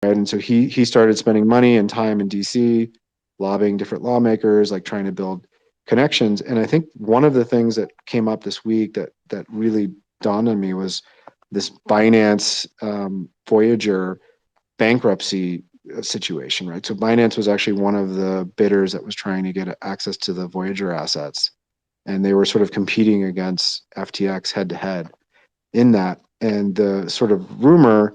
right? And so he started spending money and time in DC, lobbying different lawmakers, like trying to build connections. And I think one of the things that came up this week that really dawned on me was this Binance Voyager bankruptcy situation, right? So Binance was actually one of the bidders that was trying to get access to the Voyager assets, and they were sort of competing against FTX head to head in that. And the sort of rumor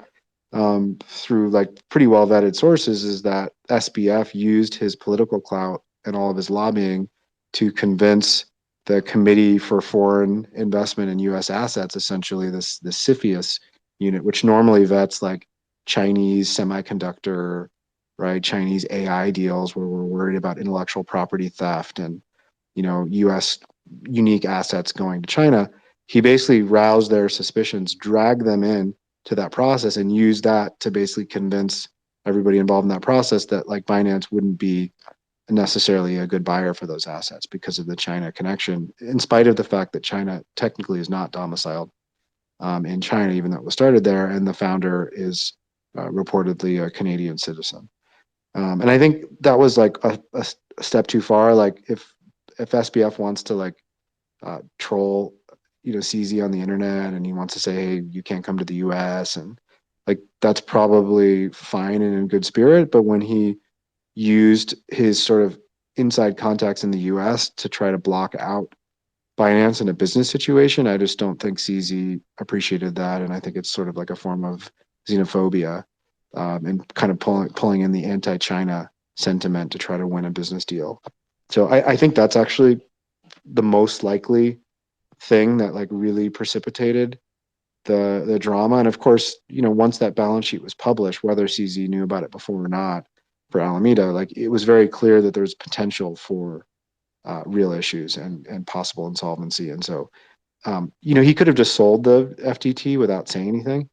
through like pretty well vetted sources is that SBF used his political clout and all of his lobbying to convince the Committee for Foreign Investment in U.S. Assets, essentially this CFIUS unit, which normally vets like Chinese semiconductor, right, Chinese AI deals where we're worried about intellectual property theft and U.S. unique assets going to China. He basically roused their suspicions, dragged them in to that process, and used that to basically convince everybody involved in that process that like Binance wouldn't be necessarily a good buyer for those assets because of the China connection, in spite of the fact that China technically is not domiciled in China, even though it was started there, and the founder is reportedly a Canadian citizen. And I think that was like a step too far. Like if SBF wants to like troll, CZ on the internet, and he wants to say, hey, you can't come to the US, and like that's probably fine and in good spirit. But when he used his sort of inside contacts in the US to try to block out Binance in a business situation, I just don't think CZ appreciated that. And I think it's sort of like a form of xenophobia, and kind of pulling in the anti-China sentiment to try to win a business deal. So I think that's actually the most likely thing that like really precipitated the drama. And of course, once that balance sheet was published, whether CZ knew about it before or not, for Alameda, like it was very clear that there's potential for real issues and possible insolvency. And so, he could have just sold the FTT without saying anything.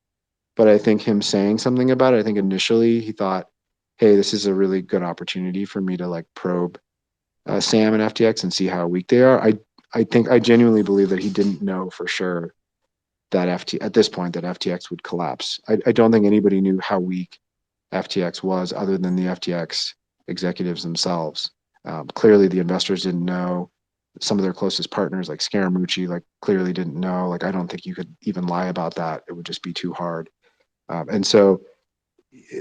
But I think him saying something about it, I think initially he thought, hey, this is a really good opportunity for me to like probe Sam and FTX and see how weak they are. I think I genuinely believe that he didn't know for sure that at this point that FTX would collapse. I don't think anybody knew how weak FTX was other than the FTX executives themselves. Clearly, the investors didn't know. Some of their closest partners, like Scaramucci, like clearly didn't know. Like I don't think you could even lie about that. It would just be too hard. And so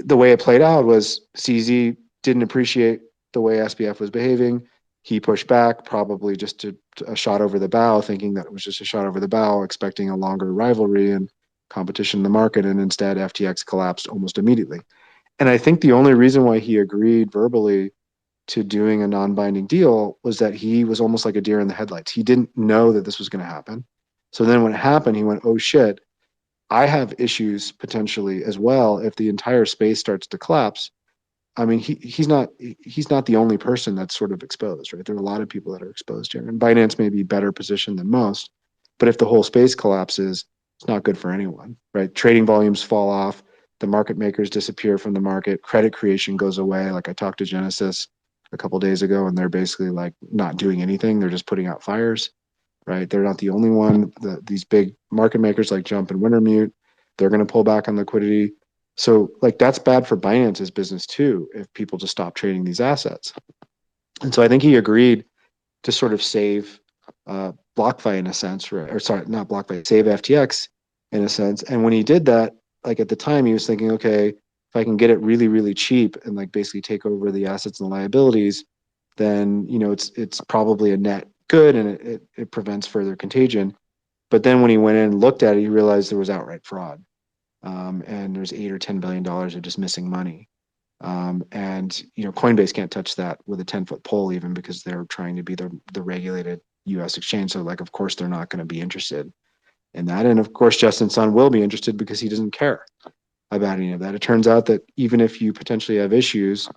the way it played out was CZ didn't appreciate the way SBF was behaving. He pushed back, probably just a shot over the bow, thinking that it was just a shot over the bow, expecting a longer rivalry and competition in the market. And instead, FTX collapsed almost immediately. And I think the only reason why he agreed verbally to doing a non-binding deal was that he was almost like a deer in the headlights. He didn't know that this was going to happen. So then when it happened, he went, oh shit, I have issues potentially as well if the entire space starts to collapse. I mean, he's not the only person that's sort of exposed, right? There are a lot of people that are exposed here, and Binance may be better positioned than most, but if the whole space collapses, it's not good for anyone, right? Trading volumes fall off, the market makers disappear from the market, credit creation goes away. Like I talked to Genesis a couple of days ago, and they're basically like not doing anything; they're just putting out fires, right? They're not the only one. These big market makers like Jump and Wintermute, they're going to pull back on liquidity. So like that's bad for Binance's business too, if people just stop trading these assets. And so I think he agreed to sort of save BlockFi in a sense, or sorry, not BlockFi, save FTX in a sense. And when he did that, like at the time, he was thinking, okay, if I can get it really, really cheap and like basically take over the assets and liabilities, then it's probably a net good and it prevents further contagion. But then when he went in and looked at it, he realized there was outright fraud, and there's $8 or $10 billion of just missing money. And Coinbase can't touch that with a 10-foot pole, even because they're trying to be the regulated U.S. exchange. So like, of course, they're not going to be interested in that. And of course, Justin Sun will be interested because he doesn't care about any of that. It turns out that even if you potentially have issues,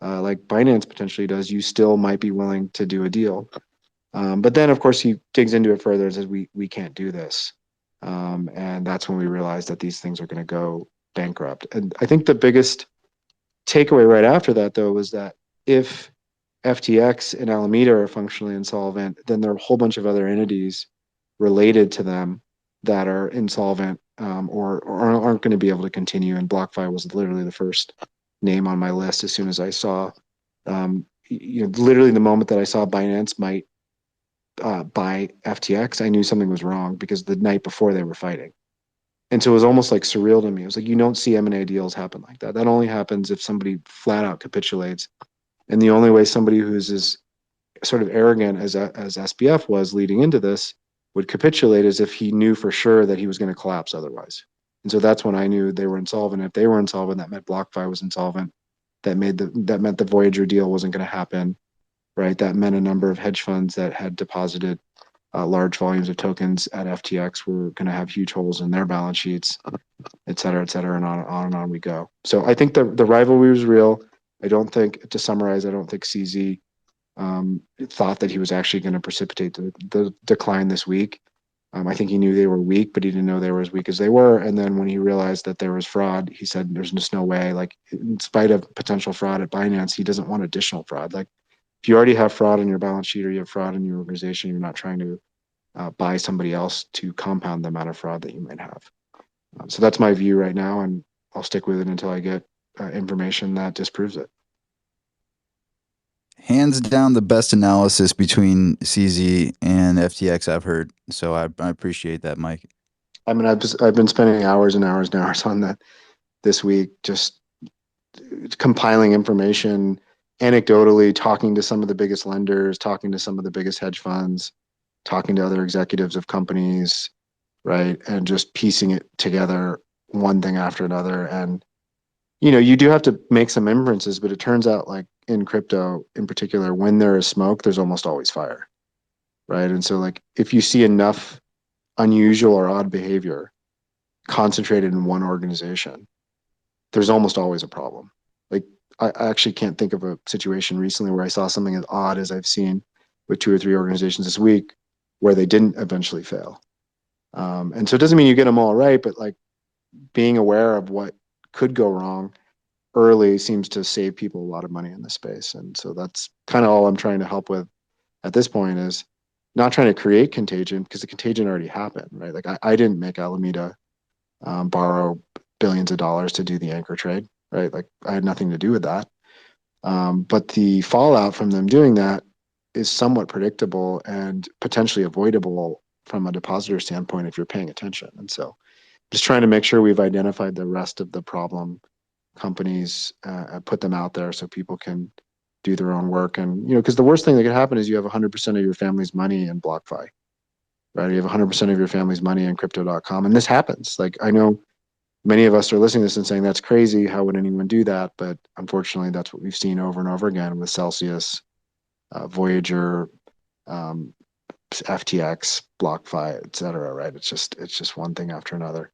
like Binance potentially does, you still might be willing to do a deal. But then, of course, he digs into it further and says, we can't do this. And that's when we realized that these things are going to go bankrupt. And I think the biggest takeaway right after that, though, was that if FTX and Alameda are functionally insolvent, then there are a whole bunch of other entities related to them that are insolvent, or aren't going to be able to continue. And BlockFi was literally the first name on my list as soon as I saw, literally the moment that I saw Binance might buy FTX, I knew something was wrong because the night before they were fighting. And so it was almost like surreal to me. It was like you don't see M&A deals happen like that. That only happens if somebody flat out capitulates. And the only way somebody who's as sort of arrogant as SBF was leading into this would capitulate is if he knew for sure that he was going to collapse otherwise. And so that's when I knew they were insolvent. If they were insolvent, that meant BlockFi was insolvent. That meant the Voyager deal wasn't going to happen, right? That meant a number of hedge funds that had deposited large volumes of tokens at FTX were going to have huge holes in their balance sheets, et cetera, and on we go. So I think the rivalry was real. I don't think, to summarize, I don't think CZ thought that he was actually going to precipitate the decline this week. I think he knew they were weak, but he didn't know they were as weak as they were. And then when he realized that there was fraud, he said, "There's just no way." Like, in spite of potential fraud at Binance, he doesn't want additional fraud. Like, if you already have fraud on your balance sheet or you have fraud in your organization, you're not trying to buy somebody else to compound the amount of fraud that you might have. So that's my view right now, and I'll stick with it until I get information that disproves it. Hands down, the best analysis between CZ and FTX I've heard. So I appreciate that, Mike. I mean, I've been spending hours and hours and hours on that this week, just compiling information, anecdotally talking to some of the biggest lenders, talking to some of the biggest hedge funds, talking to other executives of companies, right? And just piecing it together one thing after another. And, you do have to make some inferences, but it turns out, like in crypto in particular, when there is smoke, there's almost always fire, right? And so, like, if you see enough unusual or odd behavior concentrated in one organization, there's almost always a problem. Like, I actually can't think of a situation recently where I saw something as odd as I've seen with two or three organizations this week where they didn't eventually fail. And so it doesn't mean you get them all right, but like being aware of what could go wrong early seems to save people a lot of money in this space. And so that's kind of all I'm trying to help with at this point, is not trying to create contagion, because the contagion already happened, right? Like, I didn't make Alameda borrow billions of dollars to do the anchor trade, right? Like, I had nothing to do with that. But the fallout from them doing that is somewhat predictable and potentially avoidable from a depositor standpoint if you're paying attention. And so just trying to make sure we've identified the rest of the problem companies, put them out there so people can do their own work. And, because the worst thing that could happen is you have 100% of your family's money in BlockFi, right? You have 100% of your family's money in crypto.com. And this happens. Like, I know many of us are listening to this and saying, that's crazy. How would anyone do that? But unfortunately, that's what we've seen over and over again with Celsius, Voyager, um, FTX, BlockFi, et cetera, right? It's just one thing after another.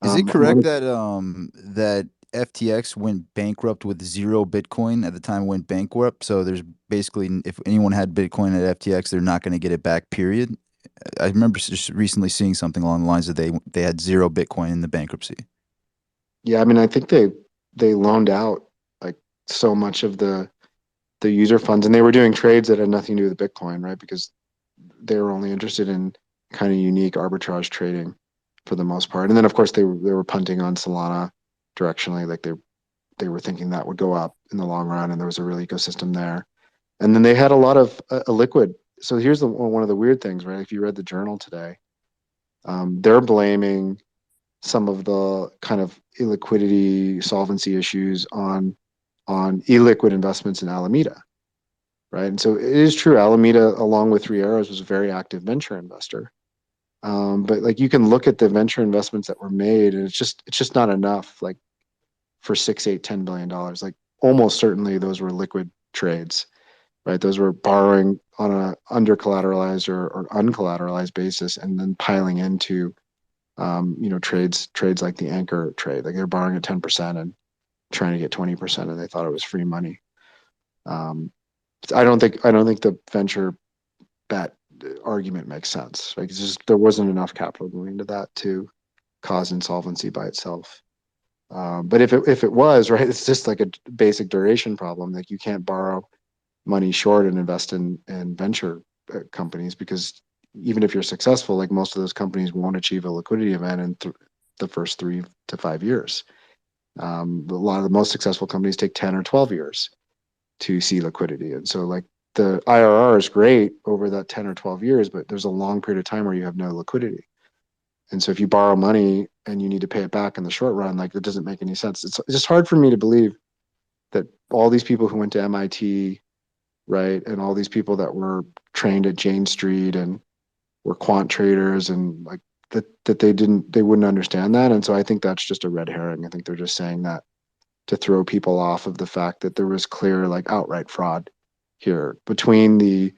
Is it I'm correct that that FTX went bankrupt with zero Bitcoin at the time it went bankrupt? So there's basically, if anyone had Bitcoin at FTX, they're not going to get it back, period. I remember just recently seeing something along the lines that they had zero Bitcoin in the bankruptcy. Yeah, I mean, I think they loaned out like so much of the user funds, and they were doing trades that had nothing to do with Bitcoin, right? Because they were only interested in kind of unique arbitrage trading for the most part. And then of course they were punting on Solana directionally, like they were thinking that would go up in the long run, and there was a real ecosystem there. And then they had a lot of a liquid. So here's one of the weird things, right? If you read the journal today, they're blaming some of the kind of illiquidity solvency issues on illiquid investments in Alameda, right? And so it is true, Alameda, along with Three Arrows, was a very active venture investor. But like, you can look at the venture investments that were made, and it's just not enough. Like, for 6, 8, $10 billion, like almost certainly those were liquid trades, right? Those were borrowing on a under collateralized or uncollateralized basis, and then piling into trades like the anchor trade. Like, they're borrowing at 10% and trying to get 20%, and they thought it was free money. Um, I don't think the venture bet argument makes sense. Like, it's just there wasn't enough capital going into that to cause insolvency by itself. But if it was, right, it's just like a basic duration problem. Like, you can't borrow money short and invest in venture companies, because even if you're successful, like most of those companies won't achieve a liquidity event in the first 3 to 5 years. A lot of the most successful companies take 10 or 12 years to see liquidity. And so like the IRR is great over that 10 or 12 years, but there's a long period of time where you have no liquidity. And so if you borrow money and you need to pay it back in the short run, like it doesn't make any sense. It's just hard for me to believe that all these people who went to MIT, right, and all these people that were trained at Jane Street and were quant traders and like that they wouldn't understand that. And so I think that's just a red herring. I think they're just saying that to throw people off of the fact that there was clear like outright fraud here between the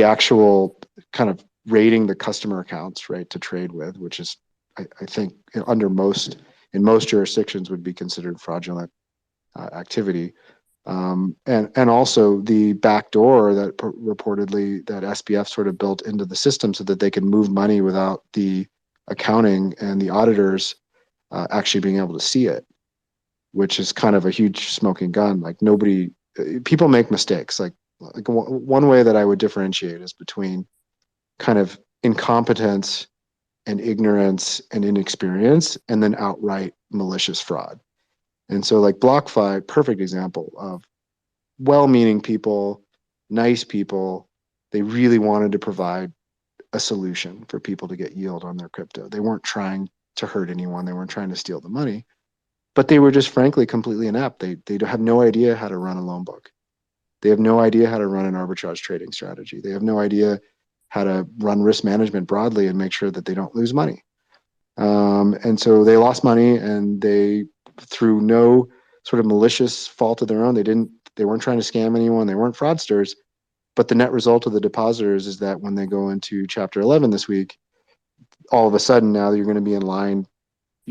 actual kind of rating the customer accounts, right, to trade with, which is I think under most in most jurisdictions would be considered fraudulent activity. And also the back door that reportedly that SBF sort of built into the system so that they can move money without the accounting and the auditors actually being able to see it, which is kind of a huge smoking gun. Like nobody, people make mistakes. Like one way that I would differentiate is between kind of incompetence and ignorance and inexperience, and then outright malicious fraud. And so, like BlockFi, perfect example of well-meaning people, nice people. They really wanted to provide a solution for people to get yield on their crypto. They weren't trying to hurt anyone. They weren't trying to steal the money, but they were just frankly completely inept. They have no idea how to run a loan book. They have no idea how to run an arbitrage trading strategy. They have no idea how to run risk management broadly and make sure that they don't lose money. And so they lost money, and they, through no sort of malicious fault of their own, they weren't trying to scam anyone. They weren't fraudsters. But the net result of the depositors is that when they go into Chapter 11 this week, all of a sudden now you're going to be in line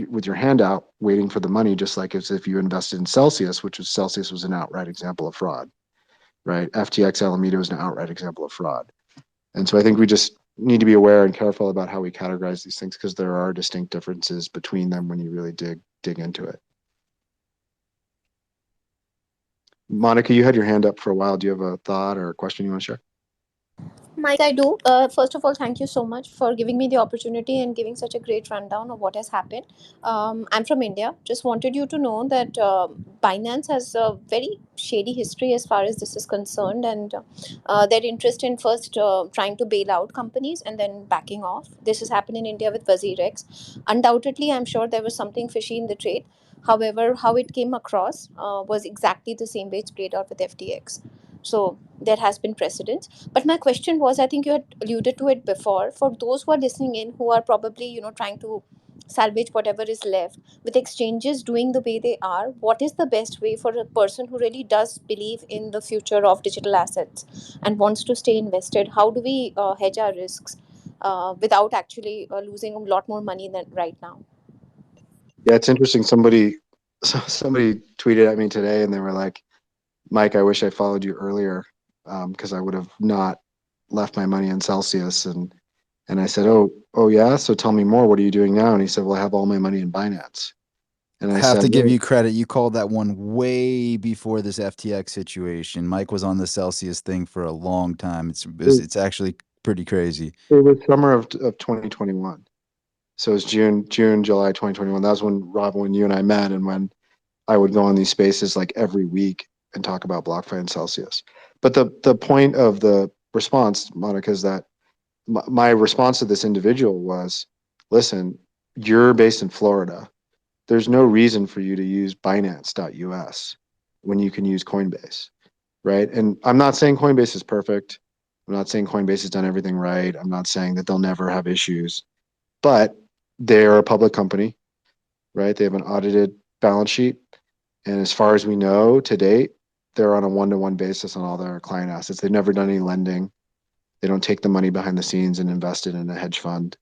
with your hand out waiting for the money, just like as if you invested in Celsius, Celsius was an outright example of fraud, right? FTX Alameda was an outright example of fraud. And so I think we just need to be aware and careful about how we categorize these things, because there are distinct differences between them when you really dig into it. Monica, you had your hand up for a while. Do you have a thought or a question you want to share? Mike, I do. First of all, thank you so much for giving me the opportunity and giving such a great rundown of what has happened. I'm from India. Just wanted you to know that Binance has a very shady history as far as this is concerned, and their interest in first trying to bail out companies and then backing off. This has happened in India with WazirX. Undoubtedly, I'm sure there was something fishy in the trade. However, how it came across was exactly the same way it's played out with FTX. So there has been precedent. But my question was, I think you had alluded to it before, for those who are listening in, who are probably, trying to salvage whatever is left, with exchanges doing the way they are, what is the best way for a person who really does believe in the future of digital assets and wants to stay invested? How do we hedge our risks without actually losing a lot more money than right now? Yeah, it's interesting. Somebody tweeted at me today, and they were like, "Mike, I wish I followed you earlier, because I would have not left my money in Celsius." And I said, "Oh yeah. So tell me more. What are you doing now?" And he said, "Well, I have all my money in Binance." And I I have said, to give "Well, you credit. You called that one way before this FTX situation. Mike was on the Celsius thing for a long time. it, It's actually pretty crazy. it was summer of 2021. So it was July 2021. That was when you and I met, and when I would go on these spaces like every week and talk about BlockFi and Celsius. But the point of the response, Monica, is that my response to this individual was, listen, you're based in Florida. There's no reason for you to use Binance.us when you can use Coinbase, right? And I'm not saying Coinbase is perfect. I'm not saying Coinbase has done everything right. I'm not saying that they'll never have issues, but they're a public company, right? They have an audited balance sheet. And as far as we know to date, they're on a one-to-one basis on all their client assets. They've never done any lending. They don't take the money behind the scenes and invest it in a hedge fund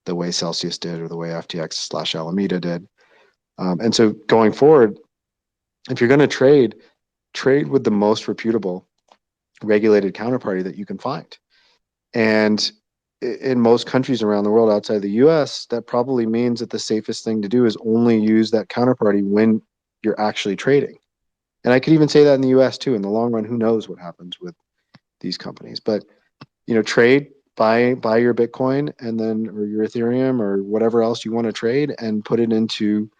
the way Celsius did or the way FTX/Alameda did. And so going forward, if you're going to trade with the most reputable regulated counterparty that you can find. And in most countries around the world outside the US, that probably means that the safest thing to do is only use that counterparty when you're actually trading. And I could even say that in the US too. In the long run, who knows what happens with these companies? But trade buy your Bitcoin and then, or your Ethereum or whatever else you want to trade, and put it into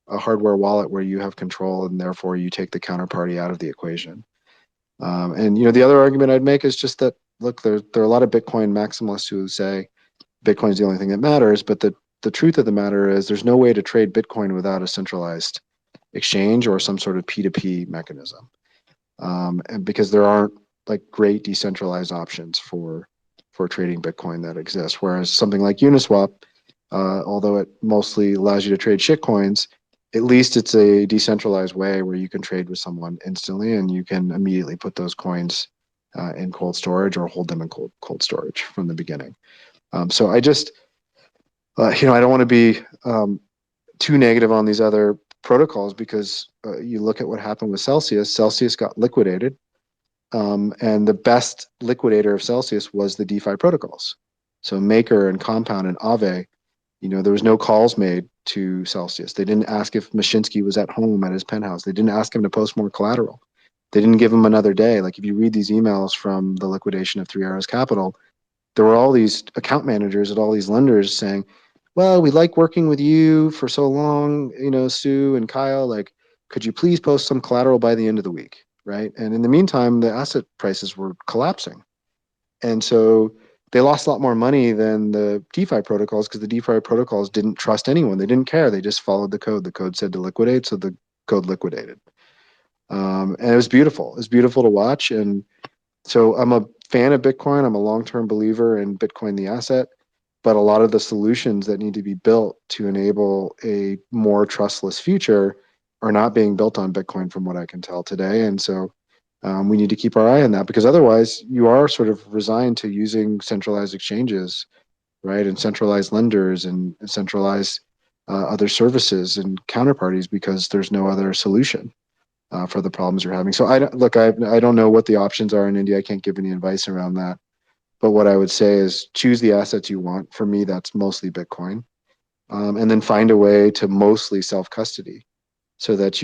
a hardware wallet where you have control, and therefore you take the counterparty out of the equation. And the other argument I'd make is just that, look, there are a lot of Bitcoin maximalists who say Bitcoin is the only thing that matters, but the truth of the matter is there's no way to trade Bitcoin without a centralized exchange or some sort of P2P mechanism, and because there aren't like great decentralized options for trading Bitcoin that exist. Whereas something like Uniswap, although it mostly allows you to trade shitcoins, at least it's a decentralized way where you can trade with someone instantly, and you can immediately put those coins in cold storage or hold them in cold storage from the beginning. So I just, I don't want to be too negative on these other protocols, because you look at what happened with Celsius. Celsius got liquidated, and the best liquidator of Celsius was the DeFi protocols. So Maker and Compound and Aave, there was no calls made to Celsius. They didn't ask if Mashinsky was at home at his penthouse. They didn't ask him to post more collateral. They didn't give him another day. Like, if you read these emails from the liquidation of Three Arrows Capital, there were all these account managers at all these lenders saying, well, we like working with you for so long, Sue and Kyle, like, could you please post some collateral by the end of the week, right? And in the meantime, the asset prices were collapsing. And so they lost a lot more money than the DeFi protocols, because the DeFi protocols didn't trust anyone. They didn't care. They just followed the code. The code said to liquidate, so the code liquidated. And it was beautiful. It was beautiful to watch. And so I'm a fan of Bitcoin. I'm a long-term believer in Bitcoin, the asset, but a lot of the solutions that need to be built to enable a more trustless future are not being built on Bitcoin, from what I can tell today. And so we need to keep our eye on that, because otherwise you are sort of resigned to using centralized exchanges, right, and centralized lenders and centralized other services and counterparties, because there's no other solution for the problems you're having. So I don't know what the options are in India. I can't give any advice around that. But what I would say is choose the assets you want. For me, that's mostly Bitcoin, and then find a way to mostly self-custody, so that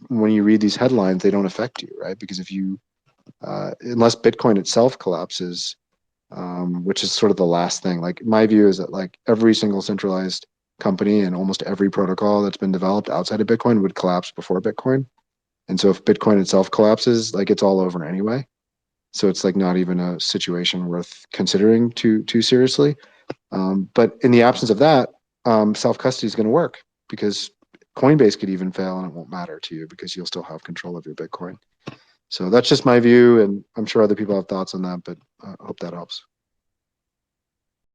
when you read these headlines, they don't affect you, right? Because if you, unless Bitcoin itself collapses, which is sort of the last thing. Like, my view is that, like, every single centralized company and almost every protocol that's been developed outside of Bitcoin would collapse before Bitcoin. And so if Bitcoin itself collapses, like, it's all over anyway. So it's like not even a situation worth considering too seriously. But in the absence of that, self custody is going to work, because Coinbase could even fail and it won't matter to you, because you'll still have control of your Bitcoin. So that's just my view, and I'm sure other people have thoughts on that, but I hope that helps.